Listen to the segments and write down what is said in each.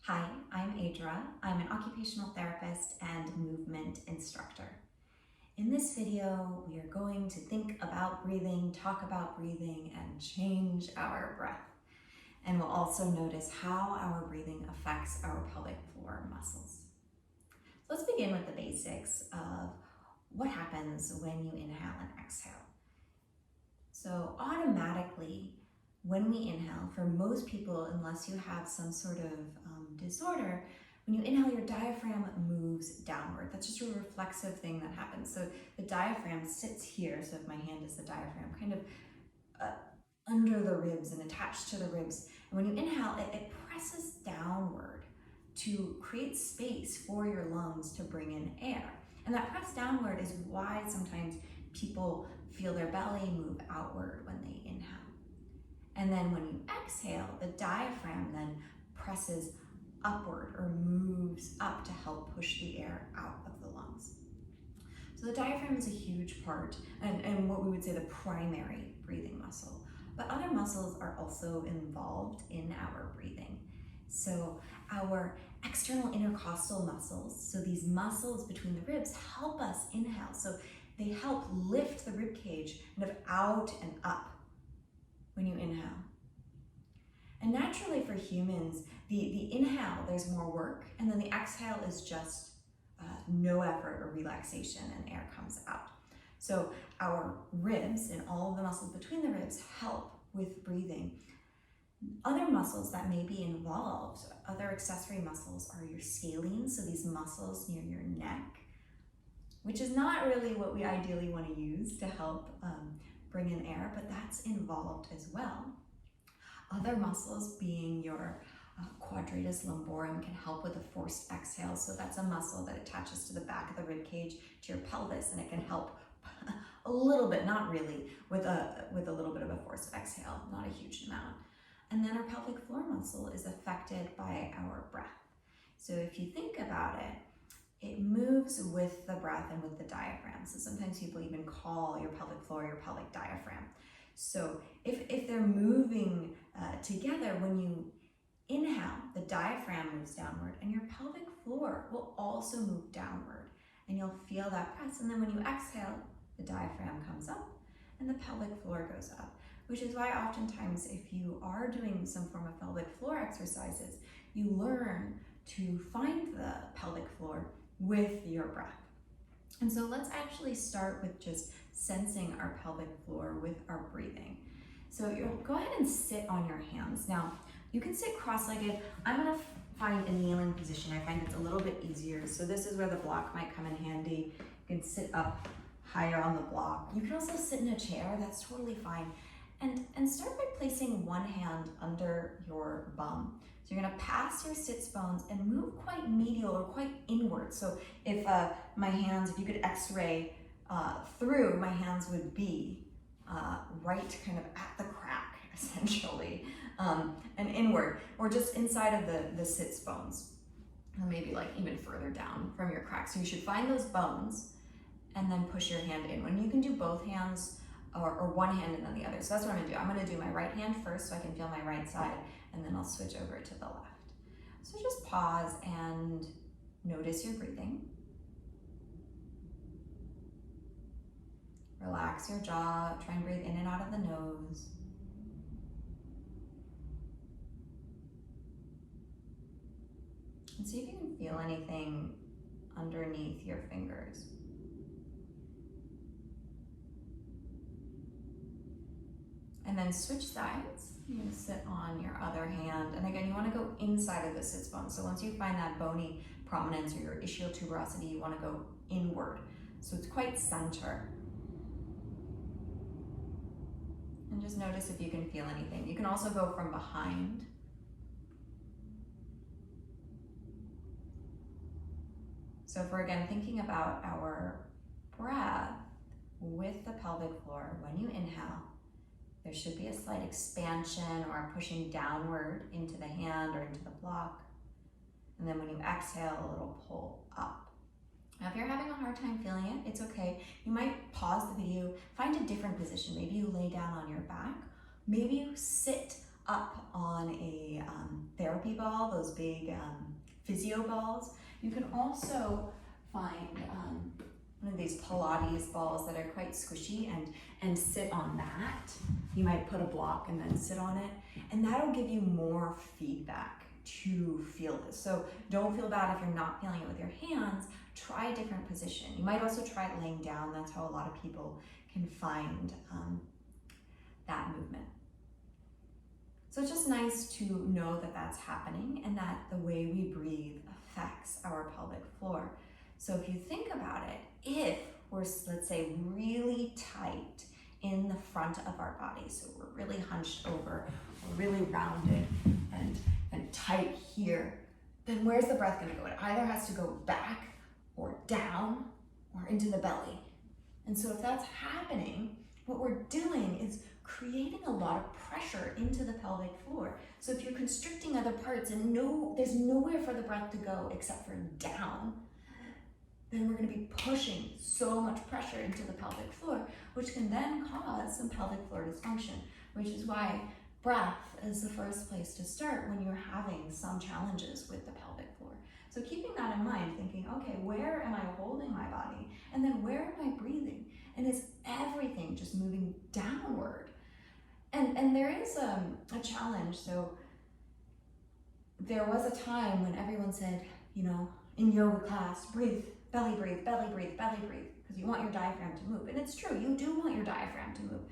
Hi, I'm Adra. I'm an occupational therapist and movement instructor. In this video, we are going to think about breathing, talk about breathing, and change our breath. And we'll also notice how our breathing affects our pelvic floor muscles. So let's begin with the basics of what happens when you inhale and exhale. So automatically, when we inhale, for most people, unless you have some sort of disorder, when you inhale, your diaphragm moves downward. That's just a reflexive thing that happens. So the diaphragm sits here. So if my hand is the diaphragm, kind of under the ribs and attached to the ribs. And when you inhale, it presses downward to create space for your lungs to bring in air. And that press downward is why sometimes people feel their belly move outward when they inhale. And then when you exhale, the diaphragm then presses upward or moves up to help push the air out of the lungs. So the diaphragm is a huge part and what we would say the primary breathing muscle. But other muscles are also involved in our breathing. So our external intercostal muscles, so these muscles between the ribs, help us inhale. So they help lift the rib cage kind of out and up when you inhale. And naturally for humans, the inhale, there's more work, and then the exhale is just no effort or relaxation and air comes out. So our ribs and all of the muscles between the ribs help with breathing. Other muscles that may be involved, other accessory muscles, are your scalenes, so these muscles near your neck, which is not really what we ideally want to use to help bring in air, but that's involved as well. Other muscles being your quadratus lumborum can help with a forced exhale. So that's a muscle that attaches to the back of the rib cage to your pelvis, and it can help a little bit, not really, with a little bit of a forced exhale, not a huge amount. And then our pelvic floor muscle is affected by our breath. So if you think about it, it moves with the breath and with the diaphragm. So sometimes people even call your pelvic floor your pelvic diaphragm. So if they're moving together, when you inhale, the diaphragm moves downward and your pelvic floor will also move downward, and you'll feel that press. And then when you exhale, the diaphragm comes up and the pelvic floor goes up, which is why oftentimes if you are doing some form of pelvic floor exercises, you learn to find the pelvic floor with your breath. And so let's actually start with just sensing our pelvic floor with our breathing. So you'll go ahead and sit on your hands. Now, you can sit cross-legged. I'm gonna find a kneeling position. I find it's a little bit easier. So this is where the block might come in handy. You can sit up higher on the block. You can also sit in a chair, that's totally fine. And start by placing one hand under your bum. So you're gonna pass your sits bones and move quite medial or quite inward. So if my hands, if you could x-ray through, my hands would be right kind of at the crack, essentially, and inward, or just inside of the sits bones, or maybe like even further down from your crack. So you should find those bones and then push your hand in. When you can do both hands, or one hand and then the other. So that's what I'm gonna do. I'm gonna do my right hand first so I can feel my right side, and then I'll switch over to the left. So just pause and notice your breathing. Relax your jaw, try and breathe in and out of the nose. And see if you can feel anything underneath your fingers. And then switch sides. You're gonna sit on your other hand. And again, you wanna go inside of the sits bone. So once you find that bony prominence or your ischial tuberosity, you wanna go inward. So it's quite center. And just notice if you can feel anything. You can also go from behind. So if we're again thinking about our breath with the pelvic floor, when you inhale, there should be a slight expansion or pushing downward into the hand or into the block. And then when you exhale, a little pull up. Now, if you're having a hard time feeling it, it's okay. You might pause the video, find a different position. Maybe you lay down on your back. Maybe you sit up on a therapy ball, those big physio balls. You can also find one of these Pilates balls that are quite squishy and sit on that. You might put a block and then sit on it, and that'll give you more feedback to feel this. So don't feel bad if you're not feeling it with your hands. Try a different position. You might also try laying down. That's how a lot of people can find that movement. So it's just nice to know that that's happening and that the way we breathe affects our pelvic floor. So if you think about it, if we're, let's say, really tight in the front of our body, so we're really hunched over, we're really rounded and tight here, then where's the breath going to go? It either has to go back or down or into the belly. And so if that's happening, what we're doing is creating a lot of pressure into the pelvic floor. So if you're constricting other parts and there's nowhere for the breath to go except for down, then we're going to be pushing so much pressure into the pelvic floor, which can then cause some pelvic floor dysfunction, which is why breath is the first place to start when you're having some challenges with the pelvic floor. So keeping that in mind, thinking, okay, where am I holding my body? And then where am I breathing? And is everything just moving downward? And there is a challenge. So there was a time when everyone said, in yoga class, breathe, belly breathe, belly breathe, belly breathe, because you want your diaphragm to move. And it's true, you do want your diaphragm to move,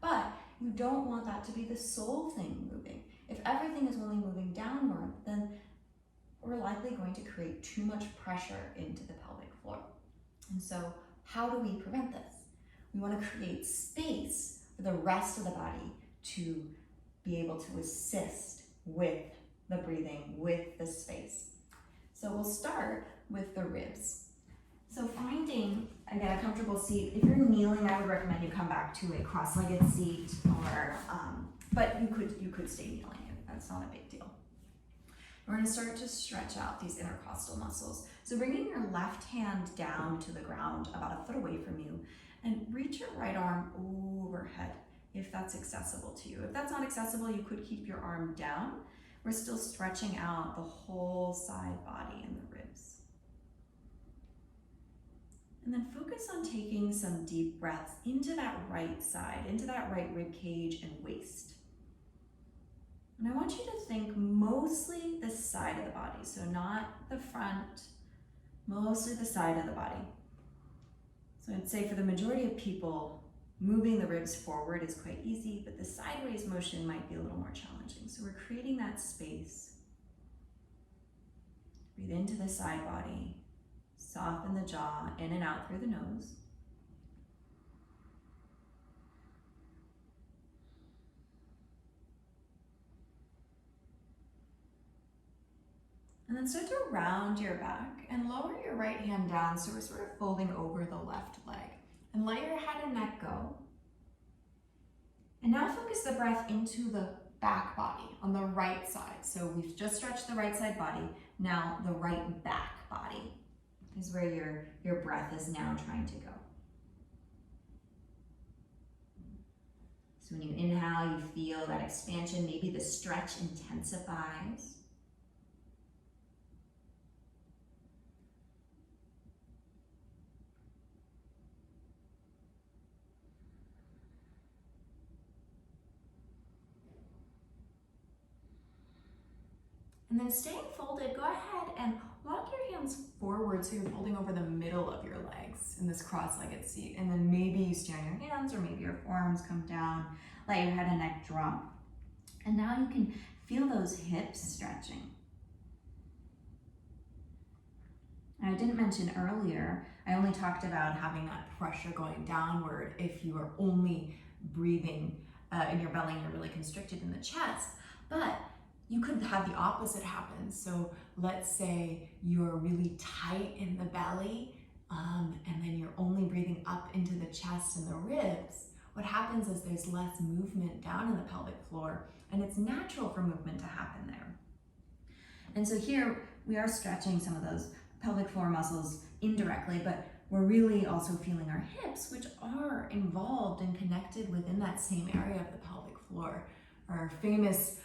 but you don't want that to be the sole thing moving. If everything is only moving downward, then we're likely going to create too much pressure into the pelvic floor. And so how do we prevent this? We want to create space for the rest of the body to be able to assist with the breathing, with the space. So we'll start with the ribs. So finding, again, a comfortable seat. If you're kneeling, I would recommend you come back to a cross-legged seat, or but you could stay kneeling. That's not a big deal. We're going to start to stretch out these intercostal muscles. So bringing your left hand down to the ground about a foot away from you, and reach your right arm overhead if that's accessible to you. If that's not accessible, you could keep your arm down. We're still stretching out the whole side body and the ribs. And then focus on taking some deep breaths into that right side, into that right rib cage and waist. And I want you to think mostly the side of the body, so not the front, mostly the side of the body. So I'd say for the majority of people, moving the ribs forward is quite easy, but the sideways motion might be a little more challenging. So we're creating that space. Breathe into the side body. Soften the jaw in and out through the nose. And then start to round your back and lower your right hand down so we're sort of folding over the left leg. And let your head and neck go. And now focus the breath into the back body on the right side. So we've just stretched the right side body. Now the right back body is where your breath is now trying to go. So when you inhale, you feel that expansion. Maybe the stretch intensifies. And then staying folded, go ahead and walk your hands forward so you're folding over the middle of your legs in this cross-legged seat. And then maybe you stay on your hands or maybe your forearms come down, let your head and neck drop. And now you can feel those hips stretching. And I didn't mention earlier, I only talked about having that pressure going downward if you are only breathing in your belly and you're really constricted in the chest. But you could have the opposite happen. So let's say you're really tight in the belly and then you're only breathing up into the chest and the ribs. What happens is there's less movement down in the pelvic floor, and it's natural for movement to happen there. And so here we are stretching some of those pelvic floor muscles indirectly, but we're really also feeling our hips, which are involved and connected within that same area of the pelvic floor. our famous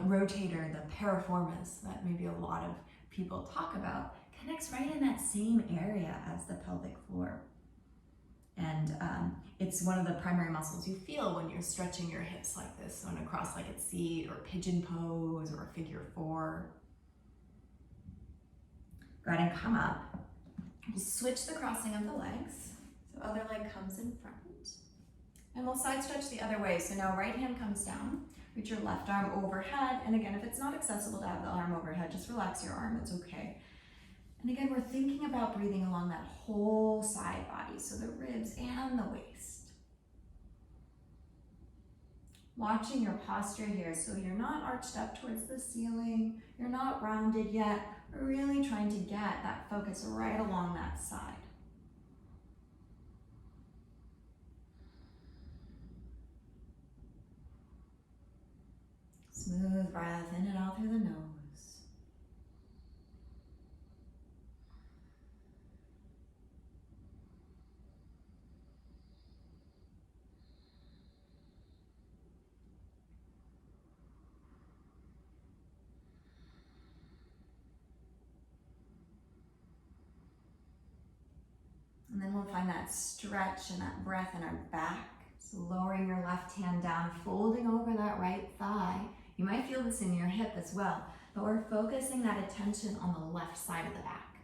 rotator, the piriformis, that maybe a lot of people talk about, connects right in that same area as the pelvic floor. And it's one of the primary muscles you feel when you're stretching your hips like this, so in a cross-legged seat or pigeon pose or figure 4. Go ahead and come up. We'll switch the crossing of the legs. So other leg comes in front. And we'll side stretch the other way. So now right hand comes down, reach your left arm overhead. And again, if it's not accessible to have the arm overhead, just relax your arm, it's okay. And again, we're thinking about breathing along that whole side body, so the ribs and the waist. Watching your posture here, so you're not arched up towards the ceiling, you're not rounded yet, we're really trying to get that focus right along that side. Smooth breath in and out through the nose. And then we'll find that stretch and that breath in our back. So lowering your left hand down, folding over that right thigh. You might feel this in your hip as well, but we're focusing that attention on the left side of the back.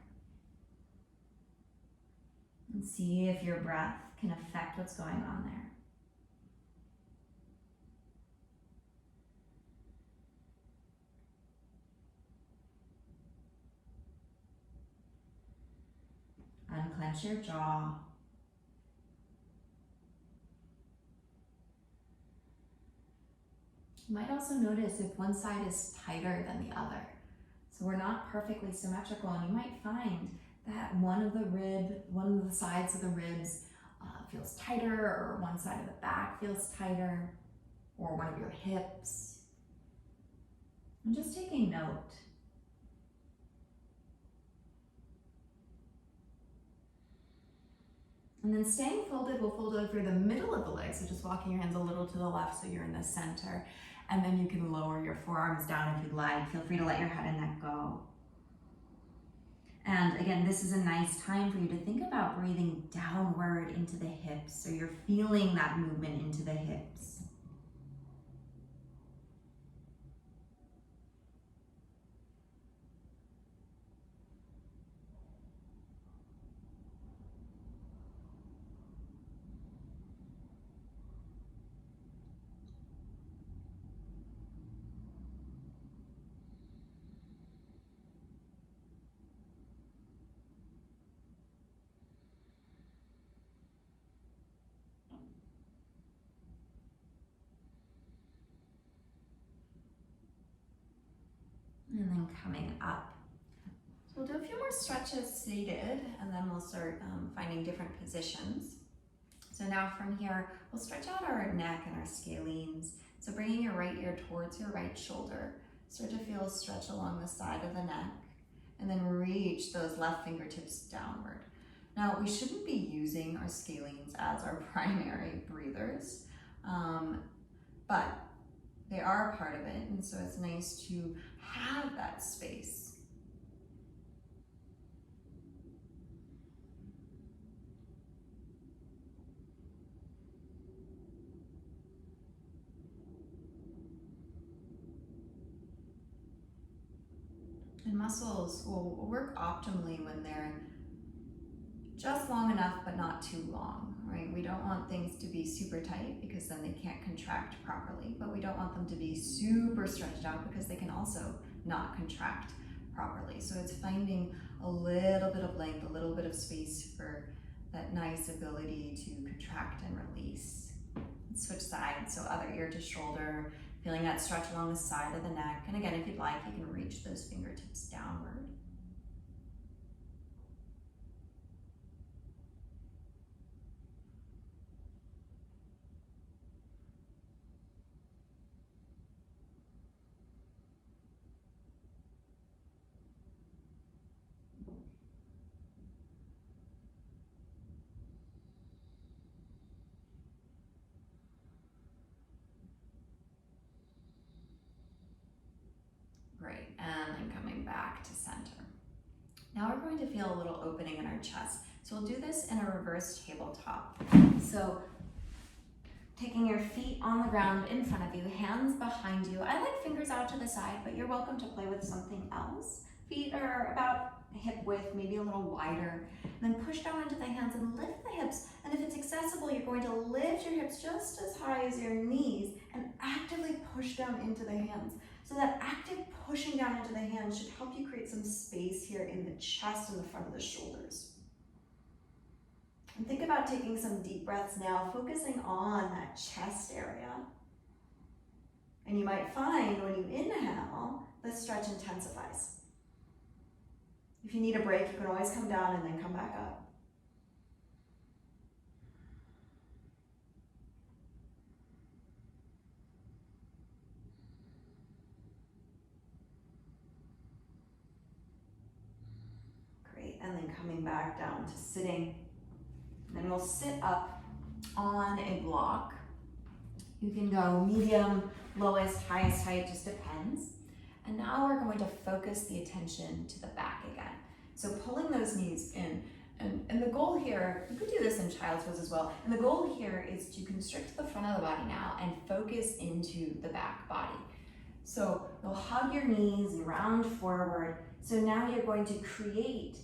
And see if your breath can affect what's going on there. Unclench your jaw. You might also notice if one side is tighter than the other. So we're not perfectly symmetrical, and you might find that one of the sides of the ribs feels tighter, or one side of the back feels tighter, or one of your hips. I'm just taking note. And then staying folded, we'll fold over the middle of the leg, so just walking your hands a little to the left so you're in the center. And then you can lower your forearms down if you'd like. Feel free to let your head and neck go. And again, this is a nice time for you to think about breathing downward into the hips, so you're feeling that movement into the hips. And then coming up. So we'll do a few more stretches seated, and then we'll start finding different positions. So now from here, we'll stretch out our neck and our scalenes. So bringing your right ear towards your right shoulder. Start to feel a stretch along the side of the neck, and then reach those left fingertips downward. Now, we shouldn't be using our scalenes as our primary breathers, but they are a part of it, and so it's nice to have that space. And muscles will work optimally when they're just long enough but not too long, right? We don't want things to be super tight because then they can't contract properly, but we don't want them to be super stretched out because they can also not contract properly. So it's finding a little bit of length, a little bit of space for that nice ability to contract and release. Let's switch sides, so other ear to shoulder, feeling that stretch along the side of the neck. And again, if you'd like, you can reach those fingertips downward. Now we're going to feel a little opening in our chest. So we'll do this in a reverse tabletop. So taking your feet on the ground in front of you, hands behind you. I like fingers out to the side, but you're welcome to play with something else. Feet are about hip width, maybe a little wider. And then push down into the hands and lift the hips. And if it's accessible, you're going to lift your hips just as high as your knees and actively push down into the hands. So that active pushing down into the hands should help you create some space here in the chest and the front of the shoulders. And think about taking some deep breaths now, focusing on that chest area. And you might find when you inhale, the stretch intensifies. If you need a break, you can always come down and then come back up. Great, and then coming back down to sitting. Then we'll sit up on a block. You can go medium, lowest, highest height, just depends. And now we're going to focus the attention to the back again. So pulling those knees in. And the goal here, you could do this in child's pose as well. And the goal here is to constrict the front of the body now and focus into the back body. So you'll hug your knees, you round forward. So now you're going to create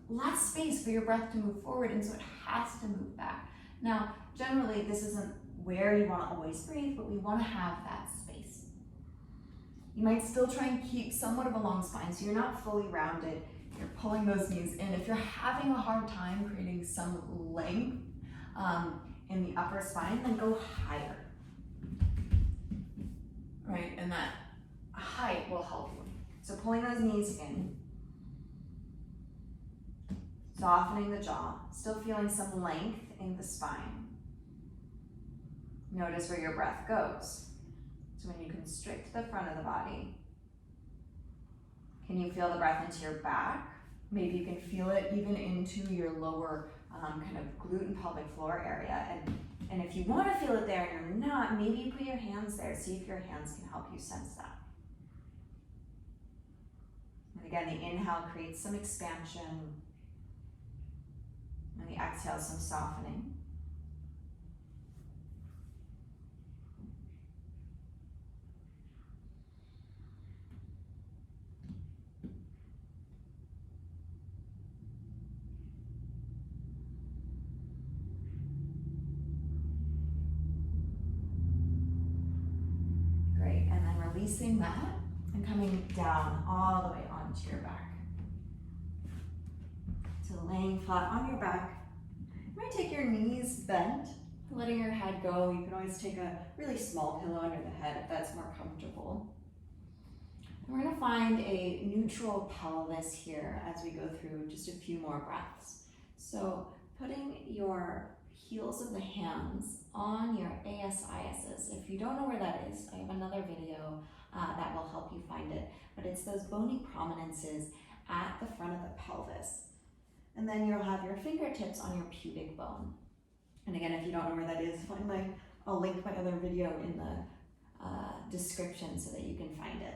less space for your breath to move forward, and so it has to move back. Now, generally, this isn't where you want to always breathe, but we want to have that space. You might still try and keep somewhat of a long spine, so you're not fully rounded. You're pulling those knees in. If you're having a hard time creating some length in the upper spine, then go higher. Right, and that height will help you. So pulling those knees in, softening the jaw, still feeling some length in the spine. Notice where your breath goes. So when you constrict the front of the body, can you feel the breath into your back? Maybe you can feel it even into your lower kind of glute and pelvic floor area. And if you want to feel it there and you're not, maybe you put your hands there. See if your hands can help you sense that. And again, the inhale creates some expansion. And the exhale, some softening. Great, and then releasing that and coming down all the way onto your back. So laying flat on your back. You might take your knees bent, letting your head go. You can always take a really small pillow under the head if that's more comfortable. And we're going to find a neutral pelvis here as we go through just a few more breaths. So putting your heels of the hands on your ASISs. If you don't know where that is, I have another video that will help you find it. But it's those bony prominences at the front of the pelvis. And then you'll have your fingertips on your pubic bone. And again, if you don't know where that is, I'll link my other video in the description so that you can find it.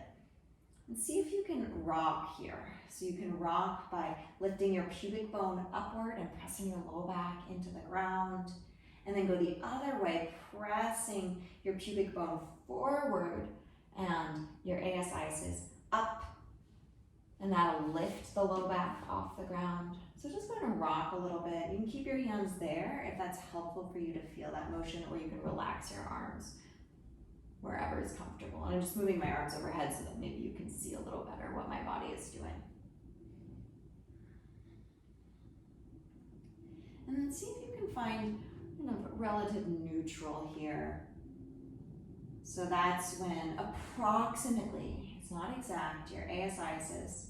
And see if you can rock here. So you can rock by lifting your pubic bone upward and pressing your low back into the ground. And then go the other way, pressing your pubic bone forward and your ASISs up. And that'll lift the low back off the ground. So just go ahead and rock a little bit. You can keep your hands there if that's helpful for you to feel that motion, or you can relax your arms wherever is comfortable. And I'm just moving my arms overhead so that maybe you can see a little better what my body is doing. And then see if you can find kind of relative neutral here. So that's when approximately, it's not exact, your ASISs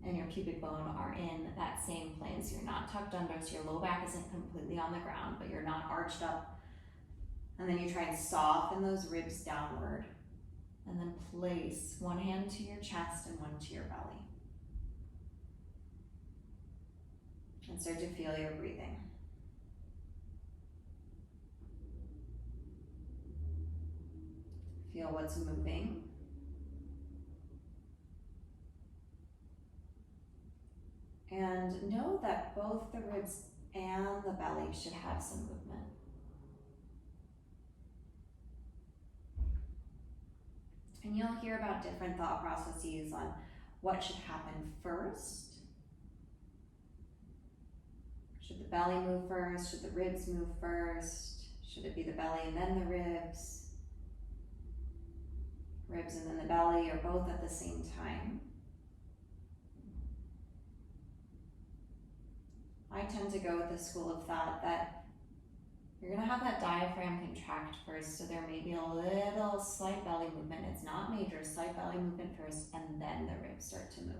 and your pubic bone are in that same plane. So you're not tucked under, so your low back isn't completely on the ground, but you're not arched up. And then you try and soften those ribs downward. And then place one hand to your chest and one to your belly. And start to feel your breathing. Feel what's moving. And know that both the ribs and the belly should have some movement. And you'll hear about different thought processes on what should happen first. Should the belly move first? Should the ribs move first? Should it be the belly and then the ribs? Ribs and then the belly, or both at the same time? I tend to go with the school of thought that you're going to have that diaphragm contract first, so there may be a little slight belly movement. It's not major, slight belly movement first, and then the ribs start to move.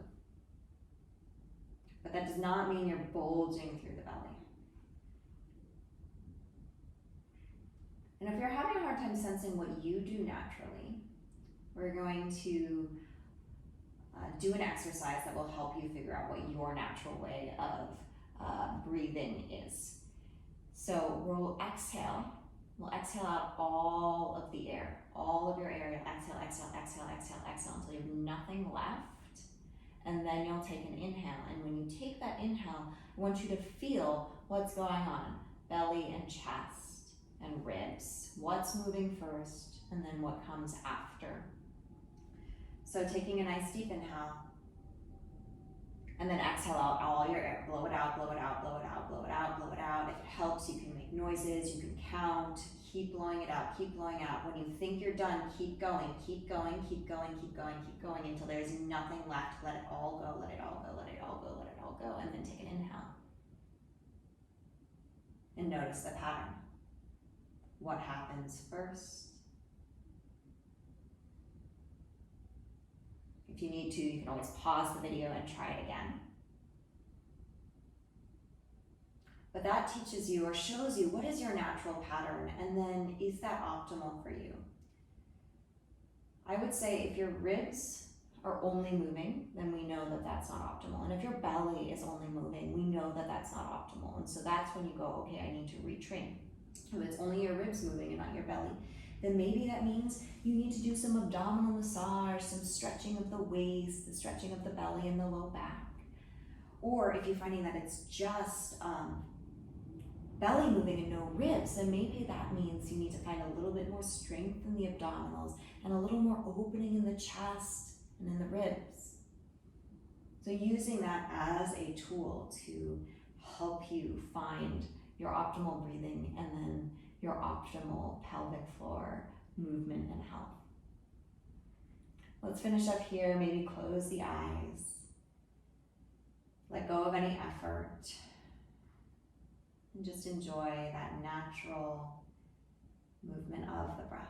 But that does not mean you're bulging through the belly. And if you're having a hard time sensing what you do naturally, we're going to do an exercise that will help you figure out what your natural way of breathing is. So we'll exhale out all of the air, all of your air. You'll exhale, exhale, exhale, exhale, exhale until you have nothing left. And then you'll take an inhale. And when you take that inhale, I want you to feel what's going on, belly and chest and ribs. What's moving first and then what comes after. So taking a nice deep inhale, and then exhale out all your air. Blow it out, blow it out, blow it out, blow it out, blow it out. If it helps, you can make noises, you can count. Keep blowing it out, keep blowing out. When you think you're done, keep going, keep going, keep going, keep going, keep going until there's nothing left. Let it all go, let it all go, let it all go, let it all go. And then take an inhale. And notice the pattern. What happens first? If you need to, you can always pause the video and try it again. But that teaches you or shows you what is your natural pattern, and then is that optimal for you? I would say if your ribs are only moving, then we know that that's not optimal. And if your belly is only moving, we know that that's not optimal. And so that's when you go, okay, I need to retrain. If it's only your ribs moving and not your belly, then maybe that means you need to do some abdominal massage, some stretching of the waist, the stretching of the belly and the low back. Or if you're finding that it's just belly moving and no ribs, then maybe that means you need to find a little bit more strength in the abdominals and a little more opening in the chest and in the ribs. So using that as a tool to help you find your optimal breathing and then your optimal pelvic floor movement and health. Let's finish up here. Maybe close the eyes. Let go of any effort. And just enjoy that natural movement of the breath.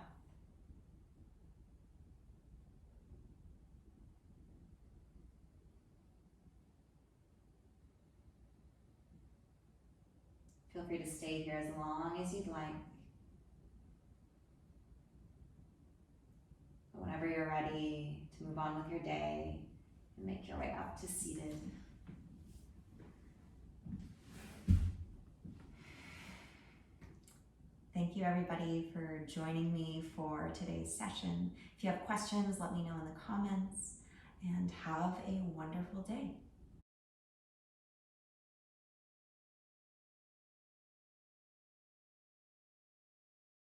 Feel free to stay here as long as you'd like. Whenever you're ready to move on with your day and make your way up to seated. Thank you everybody for joining me for today's session. If you have questions, let me know in the comments, and have a wonderful day.